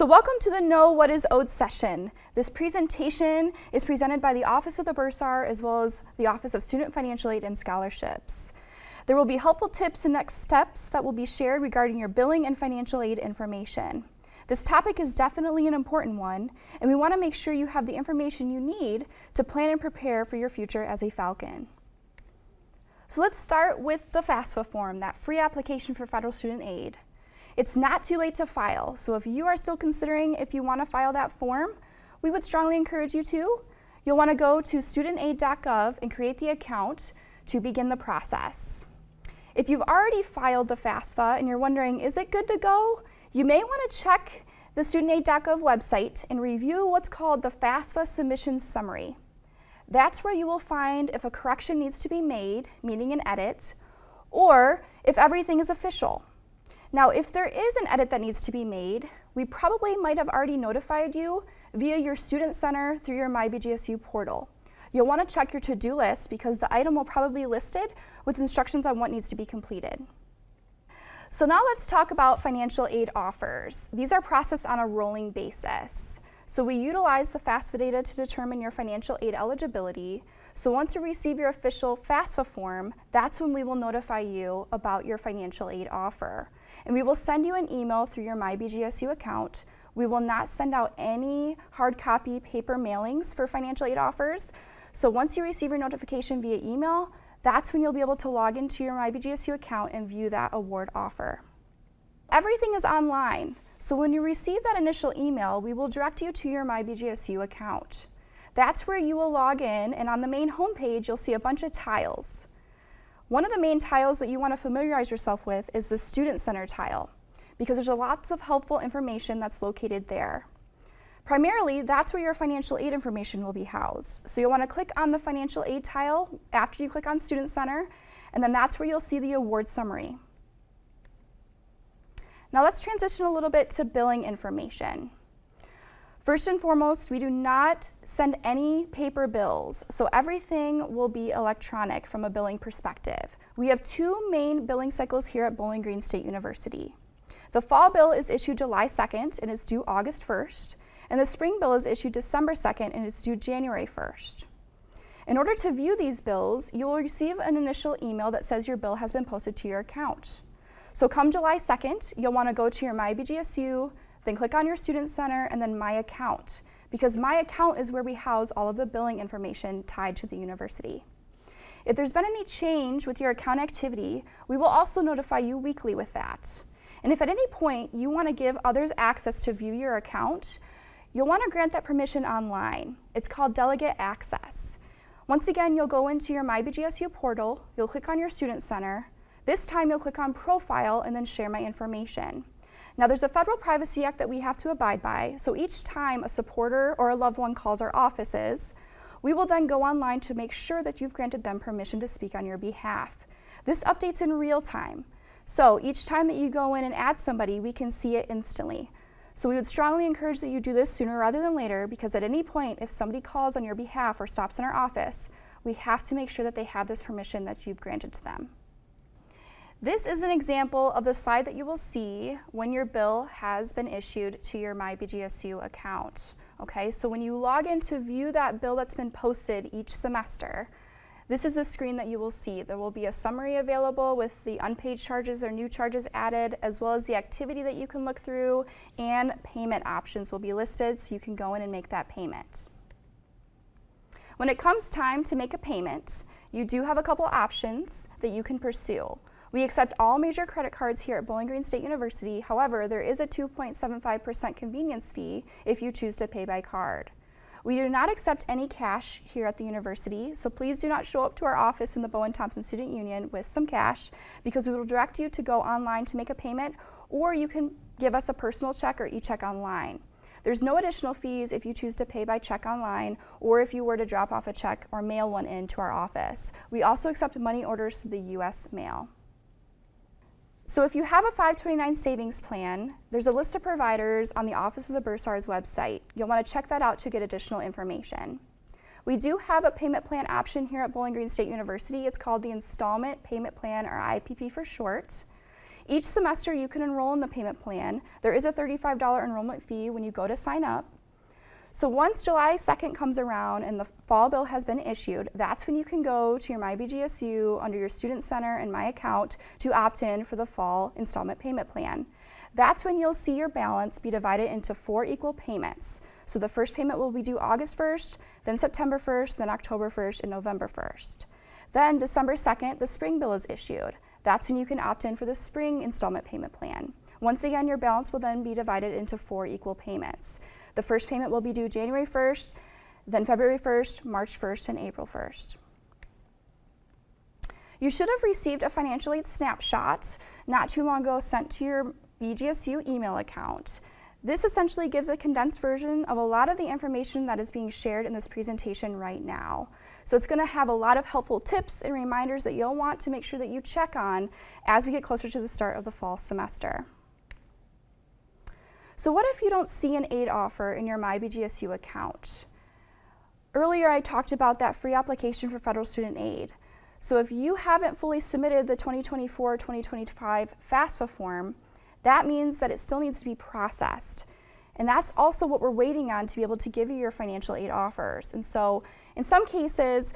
So welcome to the Know What is Owed session. This presentation is presented by the Office of the Bursar as well as the Office of Student Financial Aid and Scholarships. There will be helpful tips and next steps that will be shared regarding your billing and financial aid information. This topic is definitely an important one, and we want to make sure you have the information you need to plan and prepare for your future as a Falcon. So let's start with the FAFSA form, that free application for federal student aid. It's not too late to file, so if you are still considering if you want to file that form, we would strongly encourage you to. You'll want to go to studentaid.gov and create the account to begin the process. If you've already filed the FAFSA and you're wondering, is it good to go? You may want to check the studentaid.gov website and review what's called the FAFSA submission summary. That's where you will find if a correction needs to be made, meaning an edit, or if everything is official. Now, if there is an edit that needs to be made, we probably might have already notified you via your Student Center through your My BGSU portal. You'll want to check your to-do list because the item will probably be listed with instructions on what needs to be completed. So now let's talk about financial aid offers. These are processed on a rolling basis. So we utilize the FAFSA data to determine your financial aid eligibility. So once you receive your official FAFSA form, that's when we will notify you about your financial aid offer. And we will send you an email through your My BGSU account. We will not send out any hard copy paper mailings for financial aid offers. So once you receive your notification via email, that's when you'll be able to log into your My BGSU account and view that award offer. Everything is online. So when you receive that initial email, we will direct you to your My BGSU account. That's where you will log in, and on the main homepage, you'll see a bunch of tiles. One of the main tiles that you want to familiarize yourself with is the Student Center tile, because there's lots of helpful information that's located there. Primarily, that's where your financial aid information will be housed. So you'll want to click on the financial aid tile after you click on Student Center, and then that's where you'll see the award summary. Now let's transition a little bit to billing information. First and foremost, we do not send any paper bills, so everything will be electronic from a billing perspective. We have two main billing cycles here at Bowling Green State University. The fall bill is issued July 2nd and is due August 1st, and the spring bill is issued December 2nd and is due January 1st. In order to view these bills, you will receive an initial email that says your bill has been posted to your account. So come July 2nd, you'll want to go to your My BGSU, then click on your Student Center, and then My Account, because My Account is where we house all of the billing information tied to the university. If there's been any change with your account activity, we will also notify you weekly with that. And if at any point you want to give others access to view your account, you'll want to grant that permission online. It's called delegate access. Once again, you'll go into your My BGSU portal, you'll click on your Student Center. This time you'll click on Profile and then Share My Information. Now there's a Federal Privacy Act that we have to abide by, so each time a supporter or a loved one calls our offices, we will then go online to make sure that you've granted them permission to speak on your behalf. This updates in real time, so each time that you go in and add somebody, we can see it instantly. So we would strongly encourage that you do this sooner rather than later, because at any point, if somebody calls on your behalf or stops in our office, we have to make sure that they have this permission that you've granted to them. This is an example of the slide that you will see when your bill has been issued to your My BGSU account. Okay, so when you log in to view that bill that's been posted each semester, this is the screen that you will see. There will be a summary available with the unpaid charges or new charges added, as well as the activity that you can look through, and payment options will be listed so you can go in and make that payment. When it comes time to make a payment, you do have a couple options that you can pursue. We accept all major credit cards here at Bowling Green State University. However, there is a 2.75% convenience fee if you choose to pay by card. We do not accept any cash here at the university, so please do not show up to our office in the Bowen Thompson Student Union with some cash, because we will direct you to go online to make a payment, or you can give us a personal check or e-check online. There's no additional fees if you choose to pay by check online, or if you were to drop off a check or mail one in to our office. We also accept money orders through the U.S. mail. So if you have a 529 savings plan, there's a list of providers on the Office of the Bursar's website. You'll want to check that out to get additional information. We do have a payment plan option here at Bowling Green State University. It's called the Installment Payment Plan, or IPP for short. Each semester you can enroll in the payment plan. There is a $35 enrollment fee when you go to sign up. So once July 2nd comes around and the fall bill has been issued, that's when you can go to your My BGSU under your Student Center and My Account to opt in for the fall installment payment plan. That's when you'll see your balance be divided into 4 equal payments. So the first payment will be due August 1st, then September 1st, then October 1st, and November 1st. Then December 2nd, the spring bill is issued. That's when you can opt in for the spring installment payment plan. Once again, your balance will then be divided into 4 equal payments. The first payment will be due January 1st, then February 1st, March 1st, and April 1st. You should have received a financial aid snapshot not too long ago sent to your BGSU email account. This essentially gives a condensed version of a lot of the information that is being shared in this presentation right now. So it's going to have a lot of helpful tips and reminders that you'll want to make sure that you check on as we get closer to the start of the fall semester. So what if you don't see an aid offer in your My BGSU account? Earlier I talked about that free application for federal student aid. So if you haven't fully submitted the 2024-2025 FAFSA form, that means that it still needs to be processed. And that's also what we're waiting on to be able to give you your financial aid offers. And so in some cases,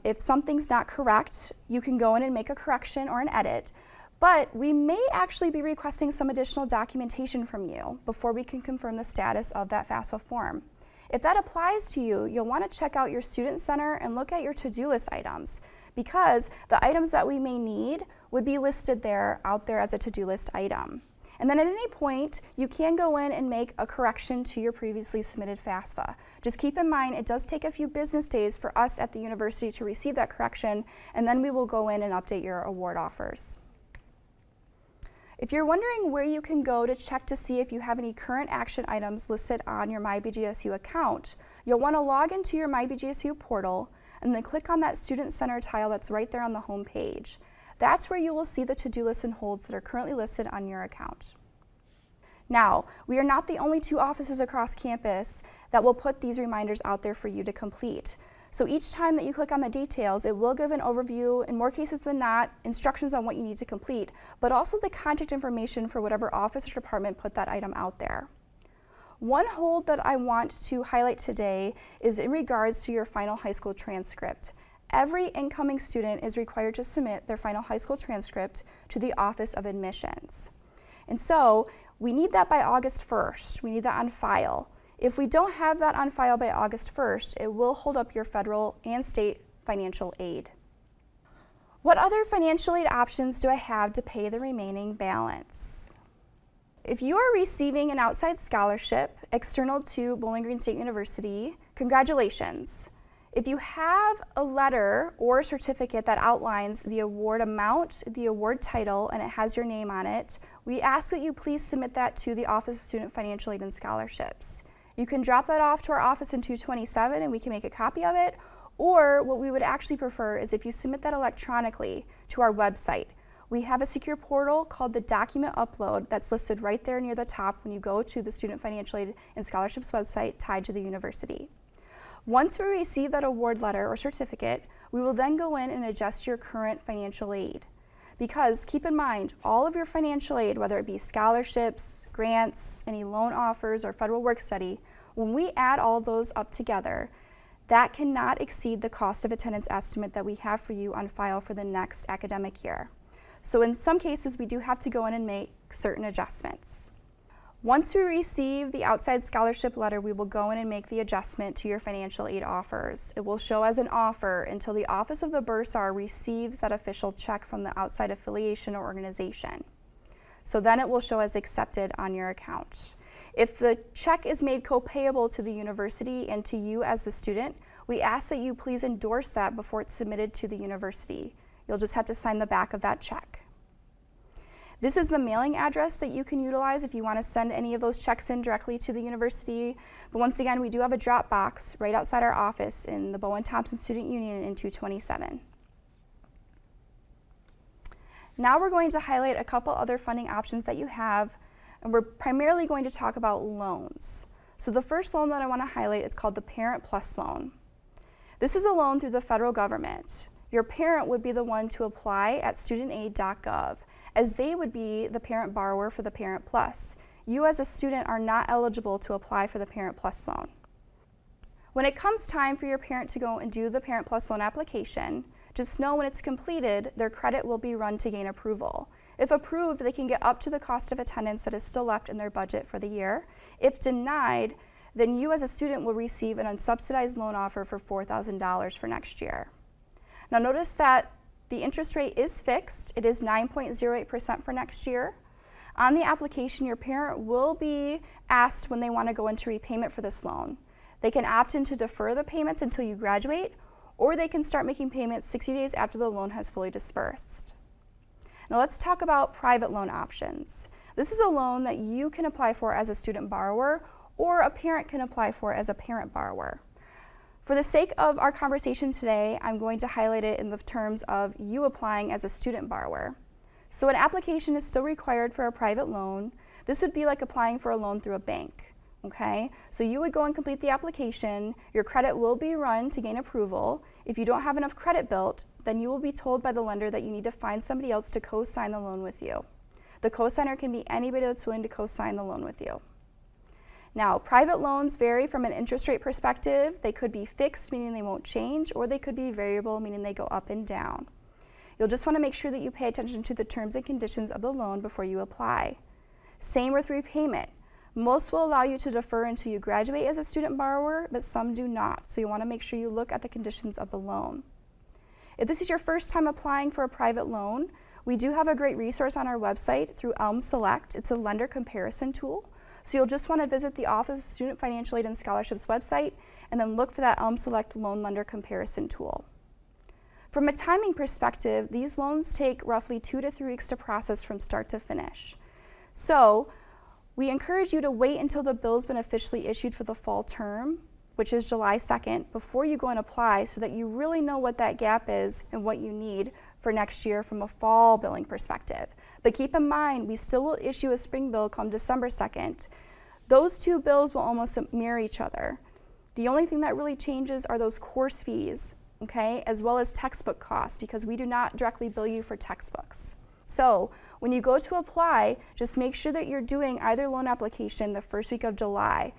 if something's not correct, you can go in and make a correction or an edit. But we may actually be requesting some additional documentation from you before we can confirm the status of that FAFSA form. If that applies to you, you'll want to check out your Student Center and look at your to-do list items, because the items that we may need would be listed out there as a to-do list item. And then at any point, you can go in and make a correction to your previously submitted FAFSA. Just keep in mind, it does take a few business days for us at the university to receive that correction, and then we will go in and update your award offers. If you're wondering where you can go to check to see if you have any current action items listed on your My BGSU account, you'll want to log into your My BGSU portal and then click on that Student Center tile that's right there on the home page. That's where you will see the to-do lists and holds that are currently listed on your account. Now, we are not the only 2 offices across campus that will put these reminders out there for you to complete. So each time that you click on the details, it will give an overview, in more cases than not, instructions on what you need to complete, but also the contact information for whatever office or department put that item out there. One hold that I want to highlight today is in regards to your final high school transcript. Every incoming student is required to submit their final high school transcript to the Office of Admissions. And so we need that by August 1st. We need that on file. If we don't have that on file by August 1st, it will hold up your federal and state financial aid. What other financial aid options do I have to pay the remaining balance? If you are receiving an outside scholarship external to Bowling Green State University, congratulations. If you have a letter or a certificate that outlines the award amount, the award title, and it has your name on it, we ask that you please submit that to the Office of Student Financial Aid and Scholarships. You can drop that off to our office in 227 and we can make a copy of it, or what we would actually prefer is if you submit that electronically to our website. We have a secure portal called the Document Upload that's listed right there near the top when you go to the Student Financial Aid and Scholarships website tied to the university. Once we receive that award letter or certificate, we will then go in and adjust your current financial aid. Because keep in mind, all of your financial aid, whether it be scholarships, grants, any loan offers, or federal work study, when we add all of those up together, that cannot exceed the cost of attendance estimate that we have for you on file for the next academic year. So in some cases, we do have to go in and make certain adjustments. Once we receive the outside scholarship letter, we will go in and make the adjustment to your financial aid offers. It will show as an offer until the Office of the Bursar receives that official check from the outside affiliation or organization. So then it will show as accepted on your account. If the check is made co-payable to the university and to you as the student, we ask that you please endorse that before it's submitted to the university. You'll just have to sign the back of that check. This is the mailing address that you can utilize if you want to send any of those checks in directly to the university. But once again, we do have a drop box right outside our office in the Bowen Thompson Student Union in 227. Now we're going to highlight a couple other funding options that you have, and we're primarily going to talk about loans. So the first loan that I want to highlight is called the Parent Plus loan. This is a loan through the federal government. Your parent would be the one to apply at studentaid.gov. as they would be the parent borrower for the Parent Plus. You as a student are not eligible to apply for the Parent Plus loan. When it comes time for your parent to go and do the Parent Plus loan application, just know when it's completed, their credit will be run to gain approval. If approved, they can get up to the cost of attendance that is still left in their budget for the year. If denied, then you as a student will receive an unsubsidized loan offer for $4,000 for next year. Now notice that the interest rate is fixed. It is 9.08% for next year. On the application, your parent will be asked when they want to go into repayment for this loan. They can opt in to defer the payments until you graduate, or they can start making payments 60 days after the loan has fully dispersed. Now let's talk about private loan options. This is a loan that you can apply for as a student borrower, or a parent can apply for as a parent borrower. For the sake of our conversation today, I'm going to highlight it in the terms of you applying as a student borrower. So an application is still required for a private loan. This would be like applying for a loan through a bank. Okay, so you would go and complete the application, your credit will be run to gain approval. If you don't have enough credit built, then you will be told by the lender that you need to find somebody else to co-sign the loan with you. The co-signer can be anybody that's willing to co-sign the loan with you. Now, private loans vary from an interest rate perspective. They could be fixed, meaning they won't change, or they could be variable, meaning they go up and down. You'll just want to make sure that you pay attention to the terms and conditions of the loan before you apply. Same with repayment. Most will allow you to defer until you graduate as a student borrower, but some do not, so you want to make sure you look at the conditions of the loan. If this is your first time applying for a private loan, we do have a great resource on our website through Elm Select. It's a lender comparison tool. So you'll just want to visit the Office of Student Financial Aid and Scholarships website and then look for that Elm Select loan lender comparison tool. From a timing perspective, these loans take roughly 2 to 3 weeks to process from start to finish. So we encourage you to wait until the bill's been officially issued for the fall term, which is July 2nd, before you go and apply so that you really know what that gap is and what you need for next year from a fall billing perspective. But keep in mind, we still will issue a spring bill come December 2nd. Those two bills will almost mirror each other. The only thing that really changes are those course fees, okay, as well as textbook costs, because we do not directly bill you for textbooks. So when you go to apply, just make sure that you're doing either loan application the first week of July.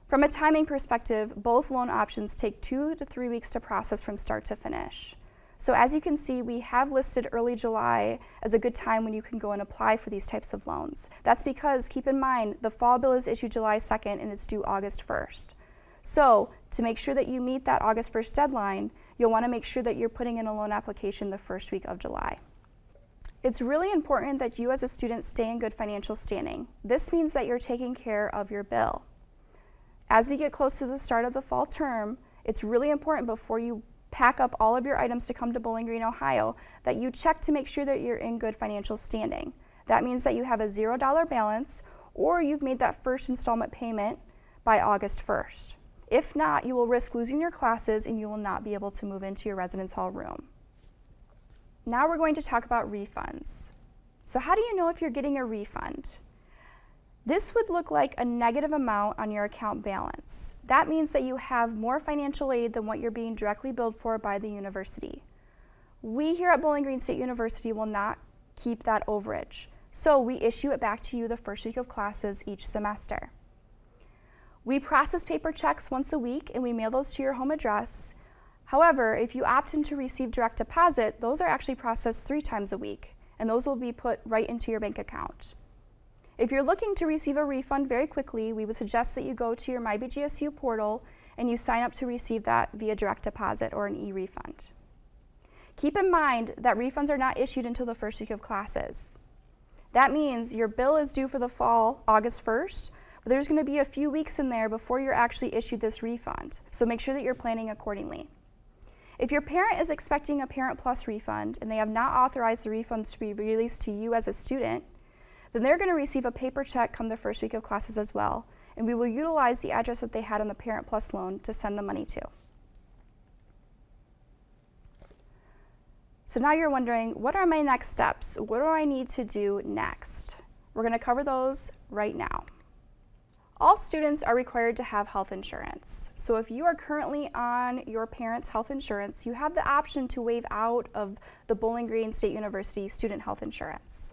From a timing perspective, both loan options take 2 to 3 weeks to process from start to finish. So as you can see, we have listed early July as a good time when you can go and apply for these types of loans. That's because, keep in mind, the fall bill is issued July 2nd and it's due August 1st. So to make sure that you meet that August 1st deadline, you'll want to make sure that you're putting in a loan application the first week of July. It's really important that you as a student stay in good financial standing. This means that you're taking care of your bill. As we get close to the start of the fall term, it's really important before you pack up all of your items to come to Bowling Green, Ohio, that you check to make sure that you're in good financial standing. That means that you have a $0 balance, or you've made that first installment payment by August 1st. If not, you will risk losing your classes and you will not be able to move into your residence hall room. Now we're going to talk about refunds. So how do you know if you're getting a refund? This would look like a negative amount on your account balance. That means that you have more financial aid than what you're being directly billed for by the university. We here at Bowling Green State University will not keep that overage, so we issue it back to you the first week of classes each semester. We process paper checks once a week and we mail those to your home address. However, if you opt in to receive direct deposit, those are actually processed 3 times a week, and those will be put right into your bank account. If you're looking to receive a refund very quickly, we would suggest that you go to your My BGSU portal and you sign up to receive that via direct deposit or an e-refund. Keep in mind that refunds are not issued until the first week of classes. That means your bill is due for the fall August 1st, but there's going to be a few weeks in there before you're actually issued this refund, so make sure that you're planning accordingly. If your parent is expecting a Parent Plus refund and they have not authorized the refunds to be released to you as a student, then they're going to receive a paper check come the first week of classes as well, and we will utilize the address that they had on the Parent Plus loan to send the money to. So now you're wondering, what are my next steps? What do I need to do next? We're going to cover those right now. All students are required to have health insurance. So if you are currently on your parents' health insurance, you have the option to waive out of the Bowling Green State University student health insurance.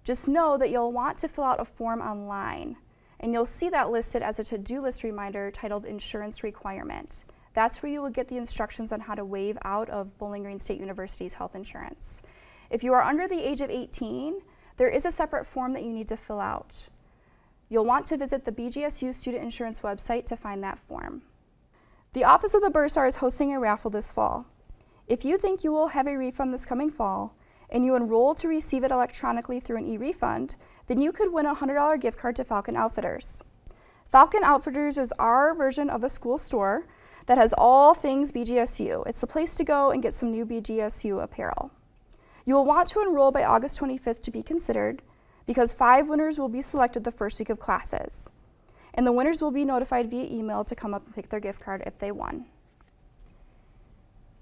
Just know that you'll want to fill out a form online, and you'll see that listed as a to-do list reminder titled Insurance Requirement. That's where you will get the instructions on how to waive out of Bowling Green State University's health insurance. If you are under the age of 18, there is a separate form that you need to fill out. You'll want to visit the BGSU student insurance website to find that form. The Office of the Bursar is hosting a raffle this fall. If you think you will have a refund this coming fall, and you enroll to receive it electronically through an e-refund, then you could win a $100 gift card to Falcon Outfitters. Falcon Outfitters is our version of a school store that has all things BGSU. It's the place to go and get some new BGSU apparel. You will want to enroll by August 25th to be considered, because 5 winners will be selected the first week of classes. And the winners will be notified via email to come up and pick their gift card if they won.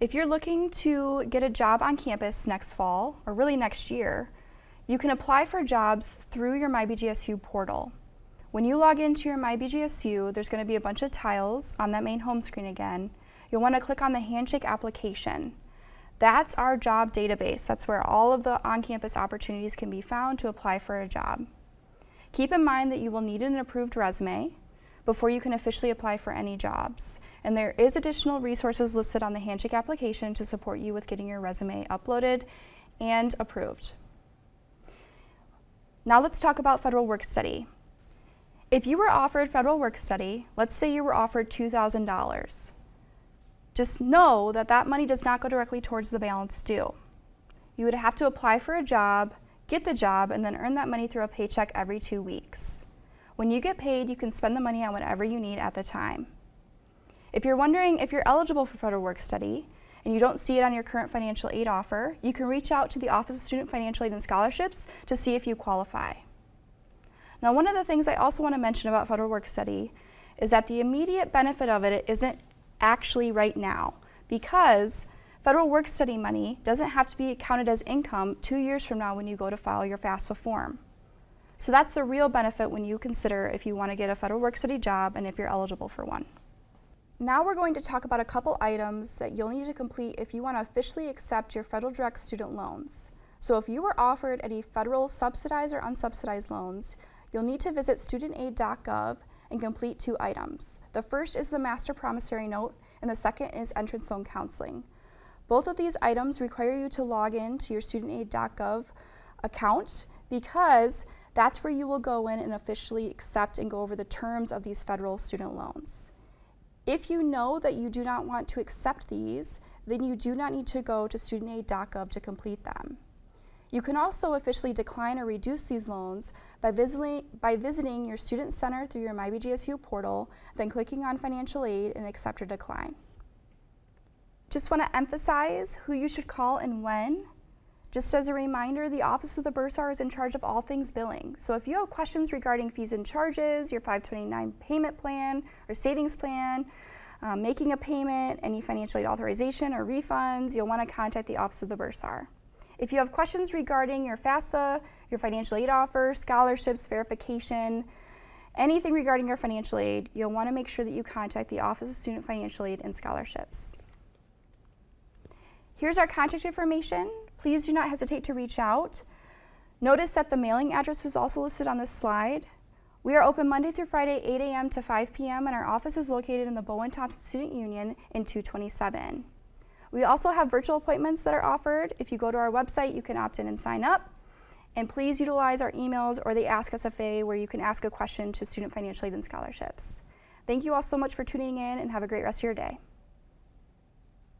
If you're looking to get a job on campus next fall, or really next year, you can apply for jobs through your MyBGSU portal. When you log into your MyBGSU, there's going to be a bunch of tiles on that main home screen again. You'll want to click on the Handshake application. That's our job database. That's where all of the on-campus opportunities can be found to apply for a job. Keep in mind that you will need an approved resume before you can officially apply for any jobs. And there is additional resources listed on the Handshake application to support you with getting your resume uploaded and approved. Now let's talk about federal work study. If you were offered federal work study, let's say you were offered $2,000. Just know that that money does not go directly towards the balance due. You would have to apply for a job, get the job, and then earn that money through a paycheck every 2 weeks. When you get paid, you can spend the money on whatever you need at the time. If you're wondering if you're eligible for federal work study and you don't see it on your current financial aid offer, you can reach out to the Office of Student Financial Aid and Scholarships to see if you qualify. Now, one of the things I also want to mention about federal work study is that the immediate benefit of it isn't actually right now, because federal work study money doesn't have to be counted as income 2 years from now when you go to file your FAFSA form. So that's the real benefit when you consider if you want to get a federal work study job and if you're eligible for one. Now we're going to talk about a couple items that you'll need to complete if you want to officially accept your federal direct student loans. So if you were offered any federal subsidized or unsubsidized loans, you'll need to visit studentaid.gov and complete 2 items. The first is the master promissory note, and the second is entrance loan counseling. Both of these items require you to log in to your studentaid.gov account, because that's where you will go in and officially accept and go over the terms of these federal student loans. If you know that you do not want to accept these, then you do not need to go to studentaid.gov to complete them. You can also officially decline or reduce these loans by visiting your student center through your MyBGSU portal, then clicking on financial aid and accept or decline. Just want to emphasize who you should call and when. Just as a reminder, the Office of the Bursar is in charge of all things billing. So if you have questions regarding fees and charges, your 529 payment plan or savings plan, making a payment, any financial aid authorization or refunds, you'll want to contact the Office of the Bursar. If you have questions regarding your FAFSA, your financial aid offer, scholarships, verification, anything regarding your financial aid, you'll want to make sure that you contact the Office of Student Financial Aid and Scholarships. Here's our contact information. Please do not hesitate to reach out. Notice that the mailing address is also listed on this slide. We are open Monday through Friday, 8 a.m. to 5 p.m., and our office is located in the Bowen-Thompson Student Union in 227. We also have virtual appointments that are offered. If you go to our website, you can opt in and sign up. And please utilize our emails or the Ask SFA, where you can ask a question to Student Financial Aid and Scholarships. Thank you all so much for tuning in, and have a great rest of your day.